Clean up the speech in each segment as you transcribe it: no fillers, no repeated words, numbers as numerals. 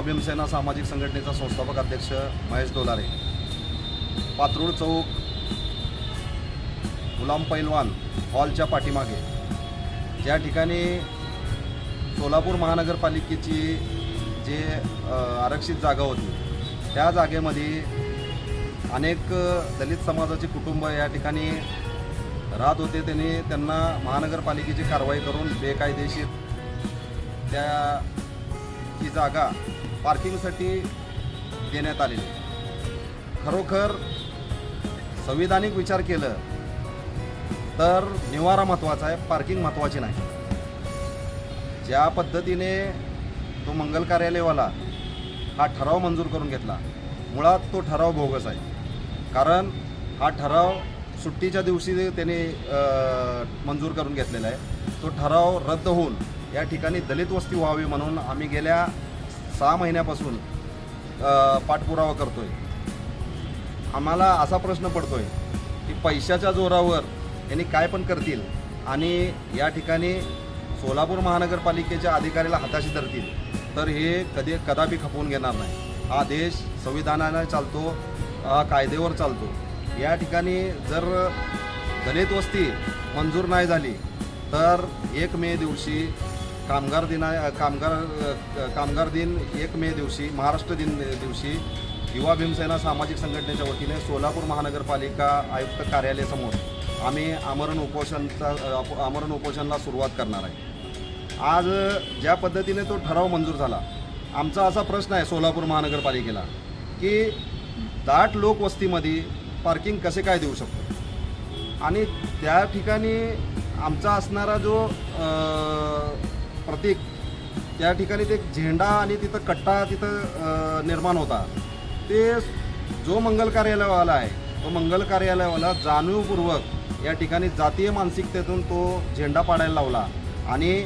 भीमसेना सामाजिक संघटनेचा संस्थापक अध्यक्ष महेश डोलारे, पात्रूड चौक गुलाम पैलवान हॉलच्या पाठीमागे ज्या ठिकाणी सोलापूर महानगरपालिकेची जे आरक्षित जागा होती त्या जागेमध्ये अनेक दलित समाजाचे कुटुंब या ठिकाणी राहत होते। त्यांना महानगरपालिकेची कारवाई करून बेकायदेशीर ती जागा पार्किंगसाठी देण्यात आलेली। खरोखर संविधानिक विचार केलं तर निवारा महत्त्वाचा आहे, पार्किंग महत्त्वाची नाही। ज्या पद्धतीने तो मंगल कार्यालयवाला हा ठराव मंजूर करून घेतला, मुळात तो ठराव बोगस आहे। कारण हा ठराव सुट्टीच्या दिवशी त्याने मंजूर करून घेतलेला आहे। तो ठराव रद्द होऊन या ठिकाणी दलित वस्ती व्हावी म्हणून आम्ही गेल्या 6 महिन्यापासून पाठपुरावा करतोय। आम्हाला असा प्रश्न पडतोय की पैशाच्या जोरावर यांनी काय पण करतील आणि या ठिकाणी सोलापूर महानगरपालिकेच्या अधिकाऱ्याला हाताशी धरतील तर हे कदापि खपवून घेणार नाही। हा देश संविधानाने चालतो, हा कायद्यावर चालतो। या ठिकाणी जर दलित वस्ती मंजूर नाही झाली तर 1 मे दिवशी कामगार दिन 1 मे दिवशी महाराष्ट्र दिन दिवशी युवा भीमसेना सामाजिक संघटनेच्या वतीने सोलापूर महानगरपालिका आयुक्त कार्यालयासमोर आम्ही आमरण उपोषणाला सुरुवात करणार आहे। आज ज्या पद्धतीने तो ठराव मंजूर झाला, आमचा असा प्रश्न आहे सोलापूर महानगरपालिकेला की दाट लोकवस्तीमध्ये पार्किंग कसे काय देऊ शकतो आणि त्या ठिकाणी आमचा असणारा जो प्रतीक त्या ठिकाणी ते झेंडा आणि तिथं कट्टा तिथं निर्माण होता। ते जो मंगल कार्यालयवाला आहे तो मंगल कार्यालयवाला जाणीवपूर्वक या ठिकाणी जातीय मानसिकतेतून तो झेंडा पाडायला लावला आणि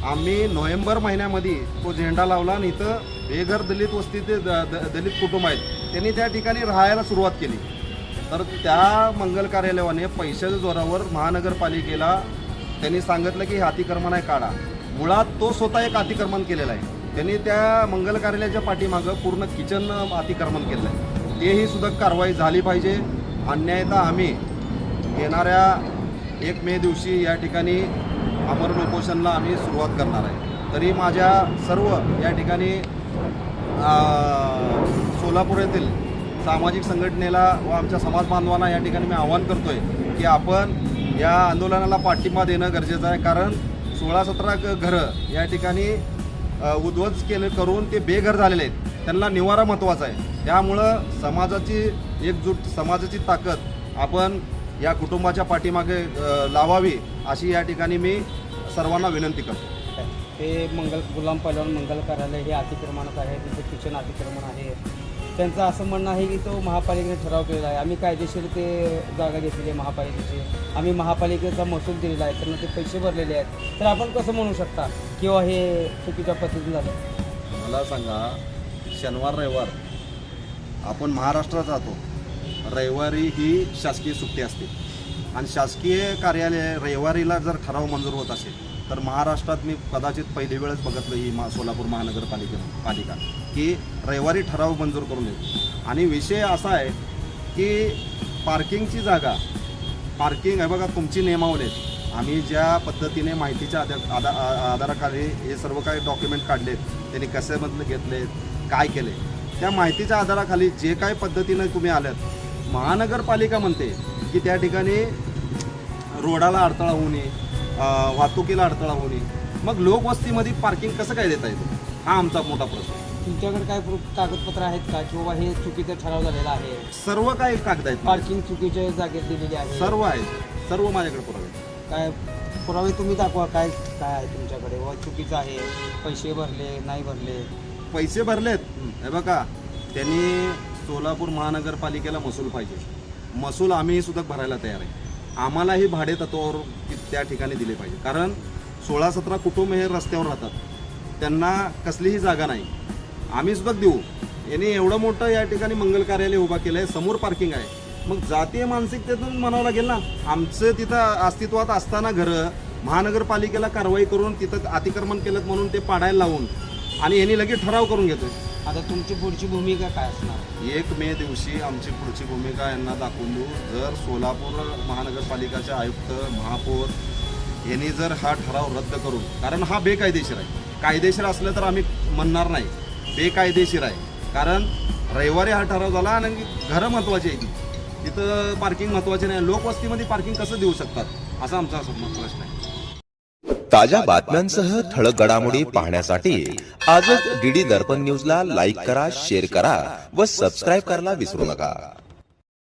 आम्ही नोव्हेंबर महिन्यामध्ये तो झेंडा लावला आणि इथं बेघर दलित वस्तीचे दलित कुटुंब आहेत त्यांनी त्या ठिकाणी राहायला सुरुवात केली। तर त्या मंगल कार्यालयाने पैशाच्या जोरावर महानगरपालिकेला त्यांनी सांगितलं की हे अतिक्रमण आहे काढा। मुळात तो स्वतः एक अतिक्रमण केलेलं आहे। त्यांनी त्या मंगल कार्यालयाच्या पाठीमागं पूर्ण किचन अतिक्रमण केलं आहे। तेही सुद्धा कारवाई झाली पाहिजे, अन्यायता आम्ही येणाऱ्या 1 मे दिवशी या ठिकाणी आमरण उपोषणाला आम्ही सुरुवात करणार आहे। तरी माझ्या सर्व या ठिकाणी सोलापूर येथील सामाजिक संघटनेला व आमच्या समाज बांधवांना या ठिकाणी मी आवाहन करतोय की आपण या आंदोलनाला पाठिंबा देणं गरजेचं आहे। कारण 16-17 घरं या ठिकाणी उद्ध्वस्त करून ते बेघर झालेले आहेत, त्यांना निवारा महत्त्वाचा आहे। त्यामुळं समाजाची ताकद आपण या कुटुंबाच्या पाठीमागे लावावी अशी या ठिकाणी मी सर्वांना विनंती करतो। ते गुलाम पैलवान मंगल कार्यालय हे अतिक्रमणात आहे, तिथे किचन अतिक्रमण आहे। त्यांचं असं म्हणणं आहे की तो महापालिकेने ठराव केलेला आहे, आम्ही कायदेशीर ते जागा घेतलेली आहे महापालिकेची, आम्ही महापालिकेचा महसूल दिलेला आहे, त्यांना ते पैसे भरलेले आहेत। तर आपण कसं म्हणू शकता किंवा हे चुकीच्या पद्धतीने झालं? मला सांगा, शनिवार रविवार आपण महाराष्ट्रात जातो, रविवारी ही शासकीय सुट्टी असते आणि शासकीय कार्यालय रविवारीला जर ठराव मंजूर होत असेल तर महाराष्ट्रात मी कदाचित पहिली वेळच बघितलं ही सोलापूर महानगरपालिका की रविवारी ठराव मंजूर करून देते। आणि विषय असा आहे की पार्किंगची जागा आहे बघा, तुमची नियमावली आहेत। आम्ही ज्या पद्धतीने माहितीच्या आधाराखाली हे सर्व काही डॉक्युमेंट काढलेत, त्यांनी कशामधलं घेतले, काय केले, त्या माहितीच्या आधाराखाली जे काही पद्धतीने तुम्ही आल्यात, महानगरपालिका म्हणते की त्या ठिकाणी रोडाला अडथळा होऊ नये, वाहतुकीला अडथळा होऊ नये, मग लोकवस्तीमध्ये पार्किंग कसं काय देता येतं? हा आमचा मोठा प्रश्न आहे। तुमच्याकडे काय कागदपत्र आहेत का किंवा हे चुकीचं ठराव झालेला आहे? सर्व काही कागद आहेत, पार्किंग चुकीच्या जागेत दिलेली आहे, सर्व आहेत, सर्व माझ्याकडे पुरावे आहेत। काय पुरावे तुम्ही दाखवा, काय काय आहे तुमच्याकडे? व चुकीचं आहे, पैसे भरले नाही भरले? पैसे भरलेत हे बघा, त्यांनी सोलापूर महानगरपालिकेला महसूल पाहिजे, महसूल आम्ही सुद्धा भरायला तयार आहे। आम्हालाही भाडे तत्वावर त्या ठिकाणी दिले पाहिजे, कारण 16-17 कुटुंब हे रस्त्यावर राहतात, त्यांना कसलीही जागा नाही, आम्ही सुद्धा देऊ। यांनी एवढं मोठं या ठिकाणी मंगल कार्यालय उभा केलं आहे, समोर पार्किंग आहे, मग जातीय मानसिकतेतून म्हणावं लागेल ना। आमचं तिथं अस्तित्वात असताना घरं महानगरपालिकेला कारवाई करून तिथं अतिक्रमण केलं म्हणून ते पाडायला लावून आणि यांनी लगेच ठराव करून घेतोय। आता तुमची पुढची भूमिका काय असणार? 1 मे दिवशी आमची पुढची भूमिका यांना दाखवून देऊ. जर सोलापूर महानगरपालिकाचे आयुक्त, महापौर यांनी जर हा ठराव रद्द करून, कारण हा बेकायदेशीर आहे, कायदेशीर असलं तर आम्ही म्हणणार नाही, बेकायदेशीर आहे. कारण रविवारी हा ठराव झाला आणि घरं महत्त्वाची आहे, तिथं पार्किंग महत्त्वाचे नाही. लोकवस्तीमध्ये पार्किंग कसं देऊ शकतात असा आमचा प्रश्न आहे. ताज्या बातम्यांसह ठळक घडामोडी पाहण्यासाठी आजच डीडी दर्पण न्यूजला लाईक करा, शेअर करा व सबस्क्राईब करायला विसरू नका.